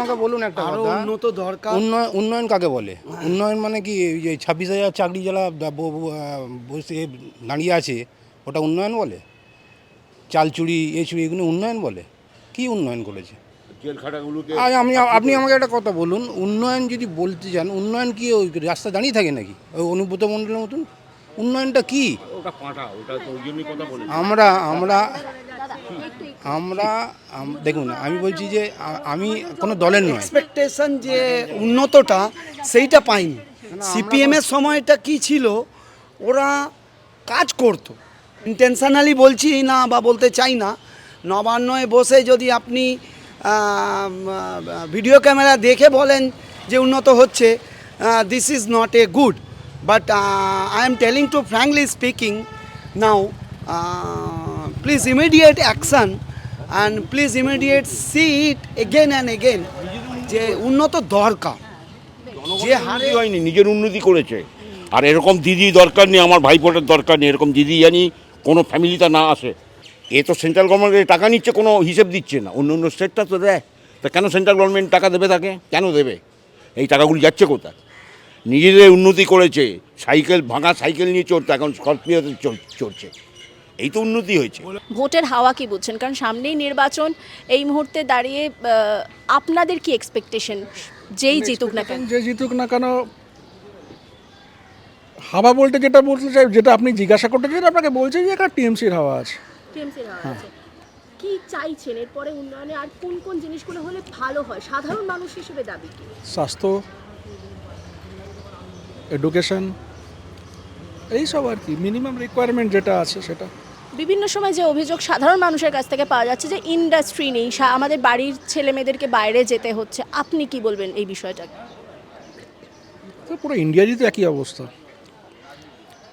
আমাকে বলুন একটা কথা, উন্নত দরকার। উন্নয়ন কাকে বলে? উন্নয়ন মানে কি এই যে 26,000 চাকরি যারা বসে দাঁড়িয়ে আছে ওটা উন্নয়ন বলে? চাল চুরি এই চুরি এগুলো উন্নয়ন বলে? কি উন্নয়ন করেছে? আর আপনি আমাকে একটা কথা বলুন, উন্নয়ন যদি বলতে চান, উন্নয়ন কি ওই রাস্তা দাঁড়িয়ে থাকে নাকি ওই অনুব্রত মণ্ডলের মতন? উন্নয়নটা কি? আমরা আমরা আমরা দেখুন, আমি বলছি যে আমি কোনো দলের নয়। এক্সপেকটেশন যে উন্নতটা সেইটা পাইনি। সিপিএমের সময়টা কি ছিল, ওরা কাজ করতো। ইন্টেনশনালি বলছি না বা বলতে চাই না, নবান্নয় বসে যদি আপনি ভিডিও ক্যামেরা দেখে বলেন যে উন্নত হচ্ছে, this is not a good, but I am telling to frankly speaking now, please immediate action and please immediate see it again and again, যে উন্নত দরকার। যে হারে হয়নি, নিজের উন্নতি করেছে। আর এরকম দিদি দরকার নেই, আমার ভাইপোটার দরকার নেই, এরকম দিদি জানি কোনো ফ্যামিলিতে না আসে। এ তো সেন্ট্রাল গভর্নমেন্টের টাকা নিচ্ছে, কোনো হিসেব দিচ্ছে না। অন্য অন্য স্টেটটা তো দেয়, তা কেন সেন্ট্রাল গভর্নমেন্ট টাকা দেবে তাকে? কেন দেবে? এই টাকাগুলি যাচ্ছে কোথায়? নিজেদের উন্নতি করেছে, সাইকেল ভাঙা সাইকেল নিয়ে চড়তো, এখন স্করপিওতে চড়ছে। এই তো উন্নতি হয়েছে। ভোটের হাওয়া কি বুঝছেন? কারণ সামনেই নির্বাচন, এই মুহূর্তে দাঁড়িয়ে আপনাদের কি এক্সপেকটেশন যেই জিতুক না কেন? যে জিতুক না কেন, হাওয়া বলতে যেটা বলতে চাই, যেটা আপনি জিজ্ঞাসা করতে চাই, আপনাকে বলছি যে একটা টিএমসির হাওয়া আছে। টিএমসির হাওয়া আছে। কি চাইছেন এরপরে উন্নয়নে? আর কোন কোন জিনিসগুলো হলে ভালো হয় সাধারণ মানুষ হিসেবে দাবি কি? স্বাস্থ্য, এডুকেশন, এইসব আর কি মিনিমাম রিকোয়ারমেন্ট যেটা আছে সেটা। বিভিন্ন সময় যে অভিযোগ সাধারণ মানুষের কাছ থেকে পাওয়া যাচ্ছে যে ইন্ডাস্ট্রি নেই, আমাদের বাড়ির ছেলে মেয়েদেরকে বাইরে যেতে হচ্ছে, আপনি কি বলবেন এই বিষয়টা? তো পুরো ইন্ডিয়ারই তো একই অবস্থা।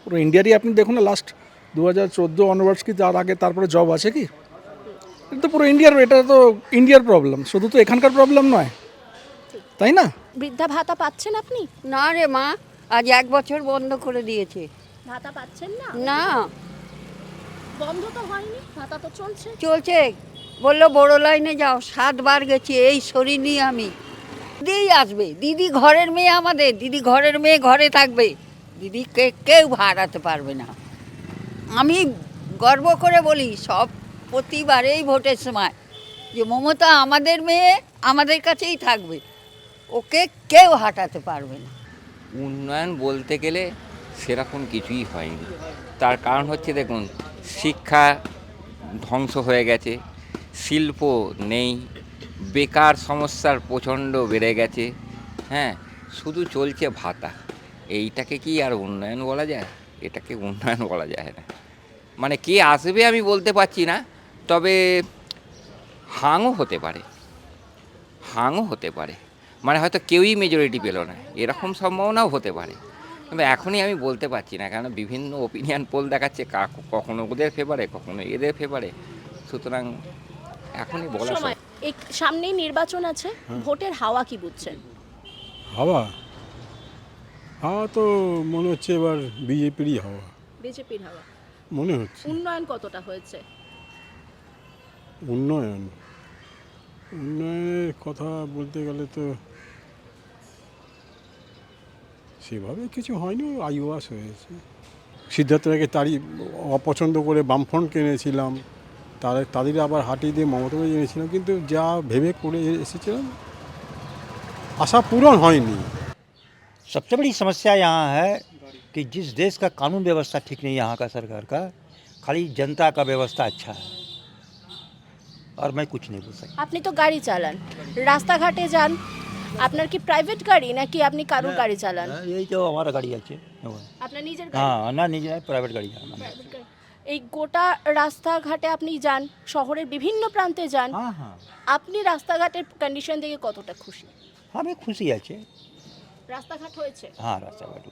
পুরো ইন্ডিয়ারই আপনি দেখুন না, লাস্ট 2014 অনওয়ার্ডস কি তার আগে তারপরে জব আছে কি? এটা তো পুরো ইন্ডিয়ার, এটা তো ইন্ডিয়ার প্রবলেম, শুধু তো এখানকার প্রবলেম নয়, তাই না? বৃদ্ধা ভাতা পাচ্ছেন আপনি? না রে মা, আজ 1 বছর বন্ধ করে দিয়েছে। ভাতা পাচ্ছেন না? না, বন্ধ তো হয়নি, ভাতা তো চলছে। চলছে। বললো বড় লাইনে যাও, 7 বার গেছি, এই শরীর নিয়ে আমি। দিদি আসবে, দিদি ঘরের মেয়ে আমাদের, দিদি ঘরের মেয়ে ঘরে থাকবে, দিদি কেউ হারাতে পারবে না। আমি গর্ব করে বলি সব প্রতিবারেই ভোটের সময় যে মমতা আমাদের মেয়ে, আমাদের কাছেই থাকবে, ওকে কেউ হাঁটাতে পারবে না। উন্নয়ন বলতে গেলে সেরকম কিছুই হয়নি। তার কারণ হচ্ছে দেখুন, শিক্ষা ধ্বংস হয়ে গেছে, শিল্প নেই, বেকার সমস্যার প্রচণ্ড বেড়ে গেছে। হ্যাঁ, শুধু চলছে ভাতা। এইটাকে কি আর উন্নয়ন বলা যায়? এটাকে উন্নয়ন বলা যায় না। মানে কে আসবে আমি বলতে পারছি না, তবে হাংও হতে পারে, হাংও হতে পারে। মানে হয়তো কেউই মেজরিটি পেল না, এরকম সম্ভাবনাও হতে পারে। কিন্তু এখনই আমি বলতে পারছি না, কারণ বিভিন্ন ওপিনিয়ন পোল দেখাচ্ছে কখনো ওদের ফেভারে, কখনো এদের ফেভারে। সুতরাং এখনই বলা সময় সামনেই নির্বাচন আছে, ভোটের হাওয়া কি বুঝছেন? হাওয়া হাওয়া তো মনে হচ্ছে এবার বিজেপিরই হাওয়া বিজেপির হাওয়া মনে হচ্ছে। উন্নয়ন কতটা হয়েছে? উন্নয়নের কথা বলতে গেলে তো সেভাবে কিছু হয়নি, আইওয়াস হয়েছে। সিদ্ধার্থ রায়কে তারই অপছন্দ করে বামফ্রন্ট কিনেছিলাম, তাদের আবার হাঁটিয়ে দিয়ে মমতা ব্যানার্জি এনেছিলাম, কিন্তু যা ভেবে করে এসেছিলাম আশা পূরণ হয়নি। सबसे बड़ी समस्या यहाँ है कि जिस देश का कानून व्यवस्था ठीक नहीं है यहाँ का सरकार का, खाली जनता का व्यवस्था अच्छा है और मैं कुछ नहीं बोल सकता। আপনি তো গাড়ি চালান, রাস্তাঘাটে যান, আপনার কি প্রাইভেট গাড়ি নাকি আপনি কারোর গাড়ি চালান? यही तो हमारा गाड़ी আছে। আপনার নিজের গাড়ি? हाँ ना, नहीं प्राइवेट गाड़ी है। Private গাড়ি। এই গোটা রাস্তাঘাটে আপনি যান, শহরের বিভিন্ন প্রান্তে যান, हाँ हाँ, আপনি রাস্তাঘাটের কন্ডিশন দেখে কতটা খুশি? আমি খুশি আছে। রাস্তাঘাট হয়েছে, হ্যাঁ রাস্তাঘাট।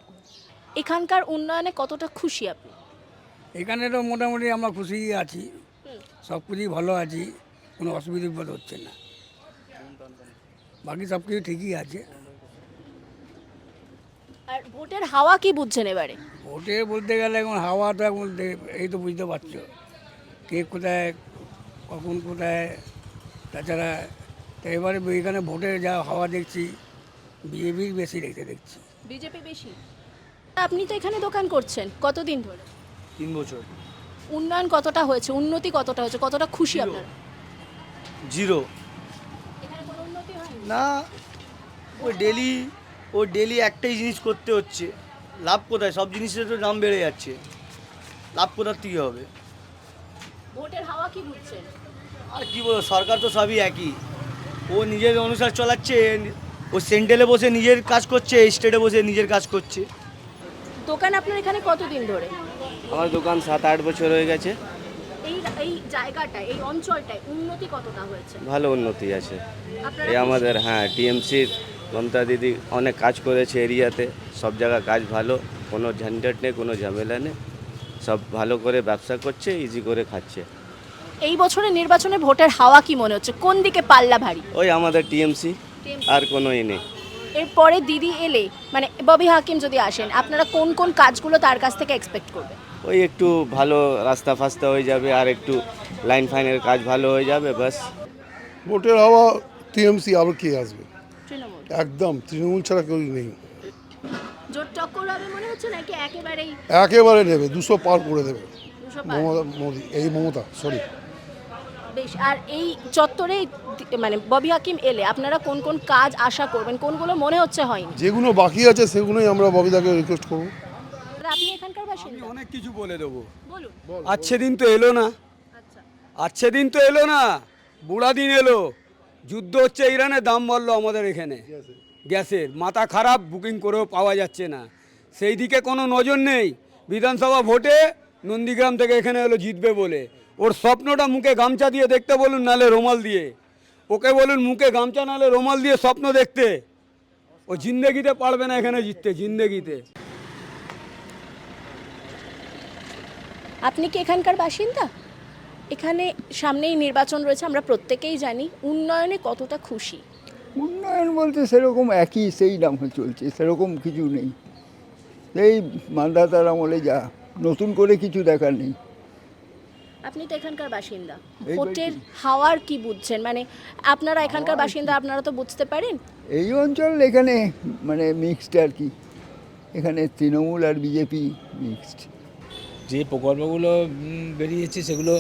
এখানকার উন্নয়নে কতটা খুশি আপনি? এখানে তো মোটামুটি আমরা খুশিই আছি, সব কিছুই ভালো আছি, কোনো অসুবিধা বিপদ হচ্ছে না, বাকি সব কিছু ঠিকই আছে। আর ভোটের হাওয়া কি বুঝছেন এবারে? ভোটে বলতে গেলে এখন হাওয়া তো এখন এই তো বুঝতে পারছো কে কোথায় কখন কোথায়, তাছাড়া তো এবারে এখানে ভোটের যা হাওয়া দেখছি বিজেপির বেশি দেখছি। বিজেপি বেশি। আপনি তো এখানে দোকান করছেন কতদিন ধরে? 3 বছর। উন্নয়ন কতটা হয়েছে, উন্নতি কতটা হয়েছে, কতটা খুশি আপনারা? 0। এখানে কোনো উন্নতি হয়নি? না, ও ডেলি একটাই জিনিস করতে হচ্ছে, লাভ কোথায়? সব জিনিসের তো দাম বেড়ে যাচ্ছে, লাভ কোথার থেকে হবে? ভোটের হাওয়া কি বুঝছেন? আর কি বলবো, সরকার তো সবই একই, ও নিজের অনুসার চালাচ্ছে, ও সেন্ট্রালে বসে নিজের কাজ করছে, স্টেটে বসে নিজের কাজ করছে। দোকান আপনার এখানে কতদিন ধরে? আমার দোকান 7-8 বছর হয়ে গেছে। এই এই জায়গাটায়, এই অঞ্চলটায় উন্নতি কতটা হয়েছে? ভালো উন্নতি আছে। আপনারা এই আমাদের টিএমসির মমতা দিদি অনেক কাজ করেছে এরিয়াতে, সব জায়গা কাজ ভালো, কোনো ঝঞ্ঝট নেই, কোনো ঝামেলা নেই, সব ভালো করে ব্যবসা করছে, ইজি করে খাচ্ছে। এই বছরের নির্বাচনে ভোটের হাওয়া কি মনে হচ্ছে, কোন দিকে পাল্লা ভারী? ওই আমাদের টিএমসি, আর কোনোই নেই। এরপরে দিদি এলে, মানে ববি হাকিম যদি আসেন, আপনারা কোন কোন কাজগুলো তার কাছ থেকে এক্সপেক্ট করবেন? ওই একটু ভালো রাস্তা ফাস্তা হয়ে যাবে, আর একটু লাইন ফাইনের কাজ ভালো হয়ে যাবে, ব্যাস। ভোটের হাওয়া টিএমসি, আরও কে আসবে? তৃণমূল। একদম তৃণমূল ছাড়া কেউ নেই। জোট টক্কর হবে মনে হচ্ছে নাকি একেবারেই? একেবারে নেবে, 200 পার করে দেবে 200 পার? মমতা সরি। বেশ, আর এই চত্বরে মানে ববি হাকিম এলে আপনারা কোন কোন কাজ আশা করবেন, কোনগুলো মনে হচ্ছে হয়নি? যেগুলো বাকি আছে সেগুলোই আমরা ববিদাকে রিকোয়েস্ট করবো। আপনি এখানকার বাসিন্দা, অনেক কিছু বলে দেবো। বলুন। আচ্ছে দিন তো এলো না, আচ্ছা, আচ্ছে দিন তো এলো না, বুড়া দিন এলো। যুদ্ধ হচ্ছে ইরানে, দাম বাড়লো আমাদের এখানে গ্যাসের, মাথা খারাপ, বুকিং করেও পাওয়া যাচ্ছে না, সেই দিকে কোনো নজর নেই। বিধানসভা ভোটে নন্দীগ্রাম থেকে এখানে এলো জিতবে বলে, ওর স্বপ্নটা মুখে গামছা দিয়ে দেখতে বলুন, নালে রুমাল দিয়ে। ওকে বলুন মুখে গামছা নালে রুমাল দিয়ে স্বপ্ন দেখতে, ও জিন্দেগিতে পারবে না এখানে জিততে, জিন্দেগিতে। আপনি কি এখানকার বাসিন্দা? এখানে সামনেই নির্বাচন রয়েছে, আমরা প্রত্যেকেই জানি, উন্নয়নে কতটা খুশি? উন্নয়ন বলতে সেরকম একই, সেই নাম চলছে, সেরকম কিছু নেই। এই মান্ধাতার আমলে যা, নতুন করে কিছু দেখার নেই। আপনি তো এখানকার বাসিন্দা, এই ভোটের হাওয়ার কি বুঝছেন? মানে আপনারা এখানকার বাসিন্দা, আপনারা তো বুঝতে পারেন। এই অঞ্চল এখানে মানে মিক্সড আর কি, এখানে তৃণমূল আর বিজেপি মিক্সড। যে প্রকল্পগুলো বেরিয়েছে সেগুলো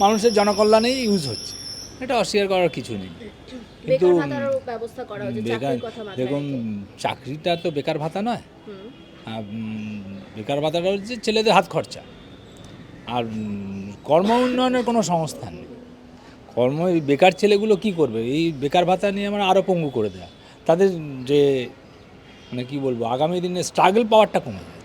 মানুষের জনকল্যাণেই ইউজ হচ্ছে, এটা অস্বীকার করার কিছু নেই। কিন্তু বেকার ভাতারও ব্যবস্থা করা হয়েছে, চাকরির কথা মাথায় দেখুন, রেখে। চাকরিটা তো বেকার ভাতা নয়, বেকার ভাতাটা হচ্ছে ছেলেদের হাত খরচা। আর কর্ম উন্নয়নের কোনো সংস্থান নেই। এই বেকার ছেলেগুলো কি করবে? এই বেকার ভাতা নিয়ে আমরা আরও পঙ্গু করে দেয়া, তাদের যে মানে কি বলবো, আগামী দিনে স্ট্রাগল পাওয়ারটা কমে যায়।